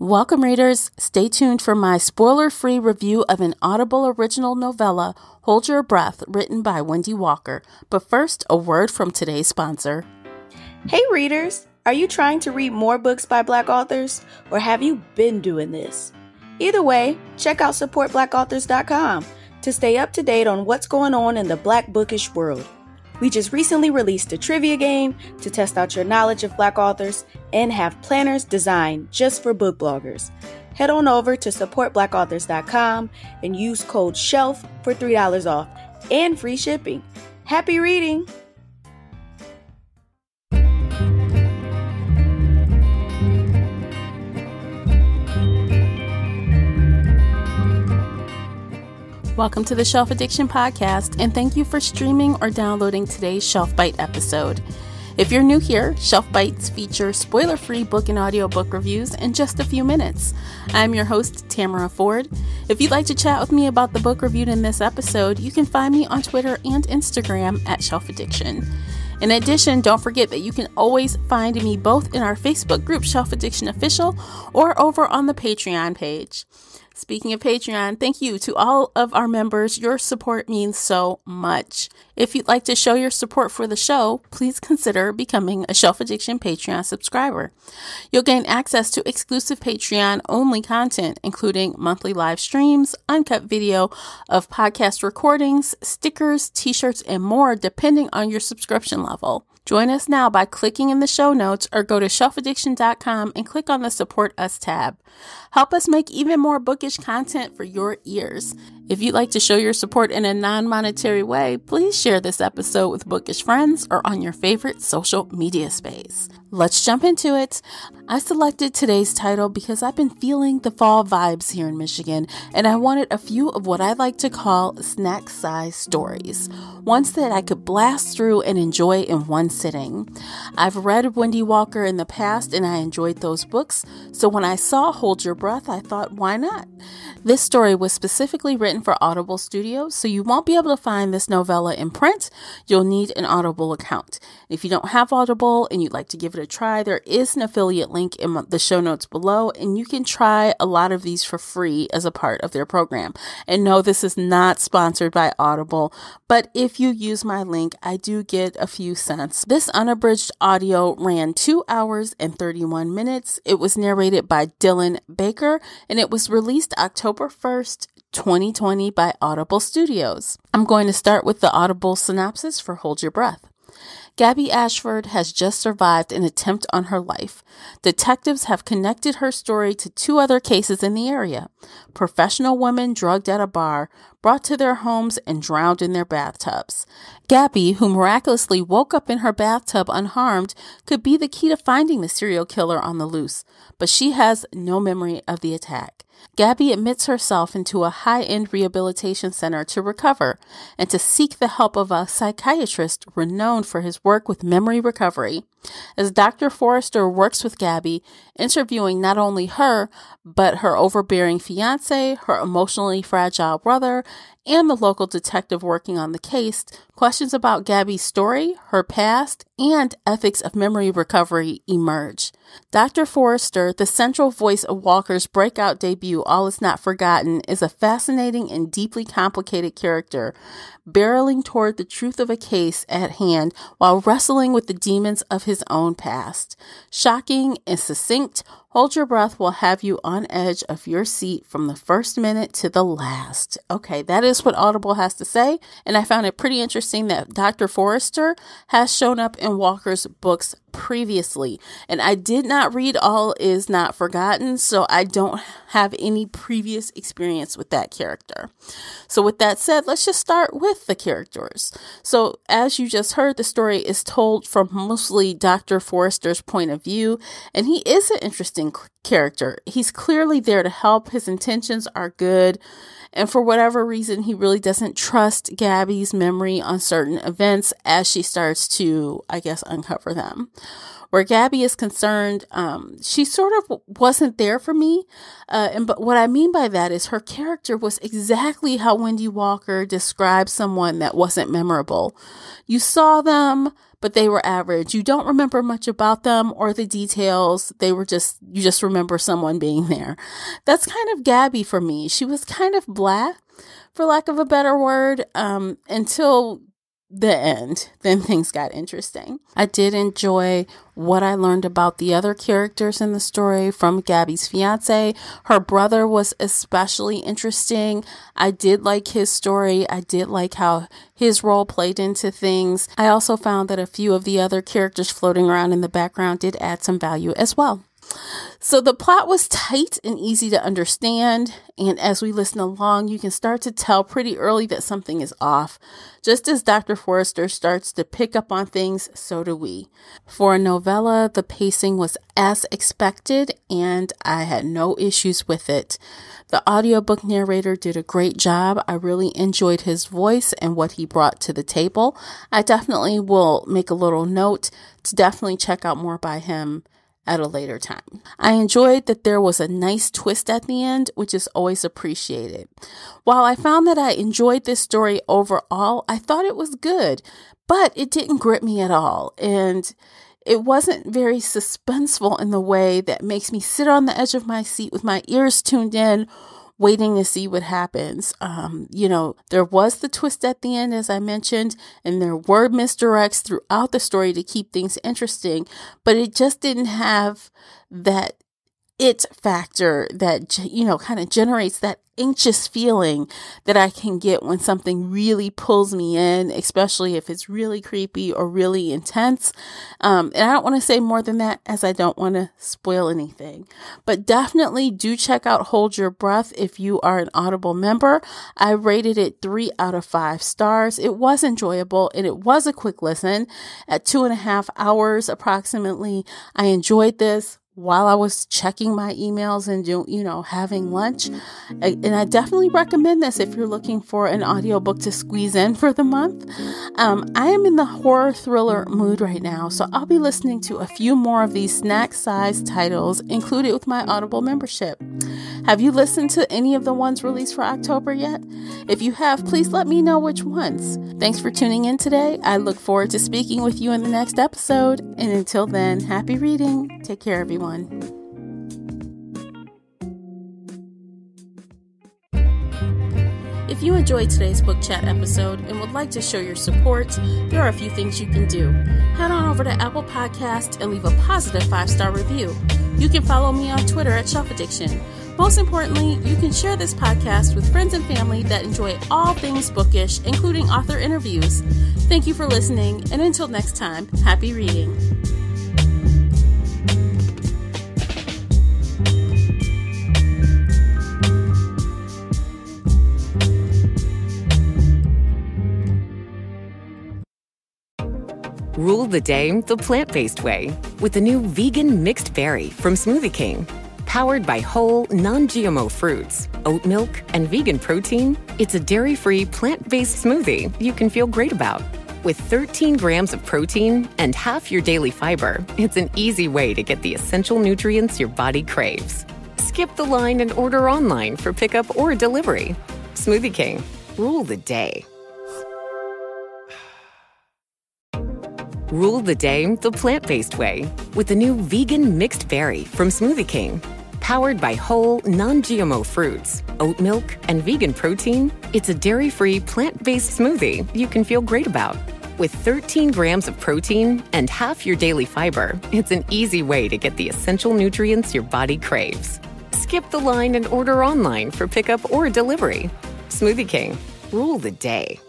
Welcome, readers. Stay tuned for my spoiler-free review of an Audible original novella, Hold Your Breath, written by Wendy Walker. But first, a word from today's sponsor. Hey, readers. Are you trying to read more books by Black authors, or have you been doing this? Either way, check out supportblackauthors.com to stay up to date on what's going on in the Black bookish world. We just recently released a trivia game to test out your knowledge of Black authors and have planners designed just for book bloggers. Head on over to supportblackauthors.com and use code SHELF for $3 off and free shipping. Happy reading! Welcome to the Shelf Addiction Podcast, and thank you for streaming or downloading today's Shelf Byte episode. If you're new here, Shelf Bytes feature spoiler-free book and audiobook reviews in just a few minutes. I'm your host, Tamara Ford. If you'd like to chat with me about the book reviewed in this episode, you can find me on Twitter and Instagram at Shelf Addiction. In addition, don't forget that you can always find me both in our Facebook group, Shelf Addiction Official, or over on the Patreon page. Speaking of Patreon, thank you to all of our members. Your support means so much. If you'd like to show your support for the show, please consider becoming a Shelf Addiction Patreon subscriber. You'll gain access to exclusive Patreon-only content, including monthly live streams, uncut video of podcast recordings, stickers, t-shirts, and more, depending on your subscription level. Join us now by clicking in the show notes or go to shelfaddiction.com and click on the Support Us tab. Help us make even more bookish content for your ears. If you'd like to show your support in a non-monetary way, please share this episode with bookish friends or on your favorite social media space. Let's jump into it. I selected today's title because I've been feeling the fall vibes here in Michigan, and I wanted a few of what I like to call snack-size stories, ones that I could blast through and enjoy in one sitting. I've read Wendy Walker in the past, and I enjoyed those books, so when I saw Hold Your Breath, I thought, why not? This story was specifically written for Audible Studios, so you won't be able to find this novella in print. You'll need an Audible account. If you don't have Audible and you'd like to give it a try, there is an affiliate link in the show notes below, and you can try a lot of these for free as a part of their program. And no, this is not sponsored by Audible, but if you use my link, I do get a few cents. This unabridged audio ran 2 hours and 31 minutes. It was narrated by Dylan Baker, and it was released October 1st, 2020 by Audible Studios. I'm going to start with the Audible synopsis for Hold Your Breath. Gabby Ashford has just survived an attempt on her life. Detectives have connected her story to 2 other cases in the area. Professional women drugged at a bar, brought to their homes, and drowned in their bathtubs. Gabby, who miraculously woke up in her bathtub unharmed, could be the key to finding the serial killer on the loose, but she has no memory of the attack. Gabby admits herself into a high-end rehabilitation center to recover and to seek the help of a psychiatrist renowned for his work with memory recovery. As Dr. Forrester works with Gabby, interviewing not only her, but her overbearing fiancé, her emotionally fragile brother, and the local detective working on the case, questions about Gabby's story, her past, and ethics of memory recovery emerge. Dr. Forrester, the central voice of Walker's breakout debut, All Is Not Forgotten, is a fascinating and deeply complicated character, barreling toward the truth of a case at hand while wrestling with the demons of his own past. Shocking and succinct, Hold Your Breath will have you on edge of your seat from the first minute to the last. Okay, that is what Audible has to say, and I found it pretty interesting that Dr. Forrester has shown up in Walker's books previously, and I did not read All Is Not Forgotten, so I don't have any previous experience with that character. So with that said, let's just start with the characters. So as you just heard, the story is told from mostly Dr. Forrester's point of view, and he is an interesting character. He's clearly there to help. His intentions are good. And for whatever reason, he really doesn't trust Gabby's memory on certain events as she starts to, I guess, uncover them. Where Gabby is concerned, she sort of wasn't there for me. But what I mean by that is her character was exactly how Wendy Walker described someone that wasn't memorable. You saw them, but they were average. You don't remember much about them or the details. You just remember someone being there. That's kind of Gabby for me. She was kind of blah, for lack of a better word, until the end. Then things got interesting. I did enjoy what I learned about the other characters in the story from Gabby's fiance. Her brother was especially interesting. I did like his story. I did like how his role played into things. I also found that a few of the other characters floating around in the background did add some value as well. So the plot was tight and easy to understand, and as we listen along, you can start to tell pretty early that something is off. Just as Dr. Forrester starts to pick up on things, so do we. For a novella, the pacing was as expected, and I had no issues with it. The audiobook narrator did a great job. I really enjoyed his voice and what he brought to the table. I definitely will make a little note to definitely check out more by him at a later time. I enjoyed that there was a nice twist at the end, which is always appreciated. While I found that I enjoyed this story overall, I thought it was good, but it didn't grip me at all. And it wasn't very suspenseful in the way that makes me sit on the edge of my seat with my ears tuned in, waiting to see what happens. There was the twist at the end, as I mentioned, and there were misdirects throughout the story to keep things interesting, but it just didn't have that it factor that, kind of generates that anxious feeling that I can get when something really pulls me in, especially if it's really creepy or really intense. And I don't want to say more than that, as I don't want to spoil anything, but definitely do check out Hold Your Breath if you are an Audible member. I rated it 3 out of 5 stars. It was enjoyable and it was a quick listen at 2.5 hours approximately. I enjoyed this while I was checking my emails and having lunch. And I definitely recommend this if you're looking for an audiobook to squeeze in for the month. I am in the horror thriller mood right now, so I'll be listening to a few more of these snack-sized titles included with my Audible membership. Have you listened to any of the ones released for October yet? If you have, please let me know which ones. Thanks for tuning in today. I look forward to speaking with you in the next episode. And until then, happy reading. Take care, everyone. If you enjoyed today's book chat episode and would like to show your support, there are a few things you can do. Head on over to Apple Podcast and leave a positive 5-star review. You can follow me on Twitter at Shelf Addiction. Most importantly, you can share this podcast with friends and family that enjoy all things bookish, including author interviews. Thank you for listening, and until next time, happy reading. Rule the day the plant-based way with the new vegan mixed berry from Smoothie King. Powered by whole, non-GMO fruits, oat milk, and vegan protein, it's a dairy-free, plant-based smoothie you can feel great about. With 13 grams of protein and half your daily fiber, it's an easy way to get the essential nutrients your body craves. Skip the line and order online for pickup or delivery. Smoothie King. Rule the day. Rule the day the plant-based way with the new vegan mixed berry from Smoothie King. Powered by whole, non-GMO fruits, oat milk, and vegan protein, it's a dairy-free, plant-based smoothie you can feel great about. With 13 grams of protein and half your daily fiber, it's an easy way to get the essential nutrients your body craves. Skip the line and order online for pickup or delivery. Smoothie King. Rule the day.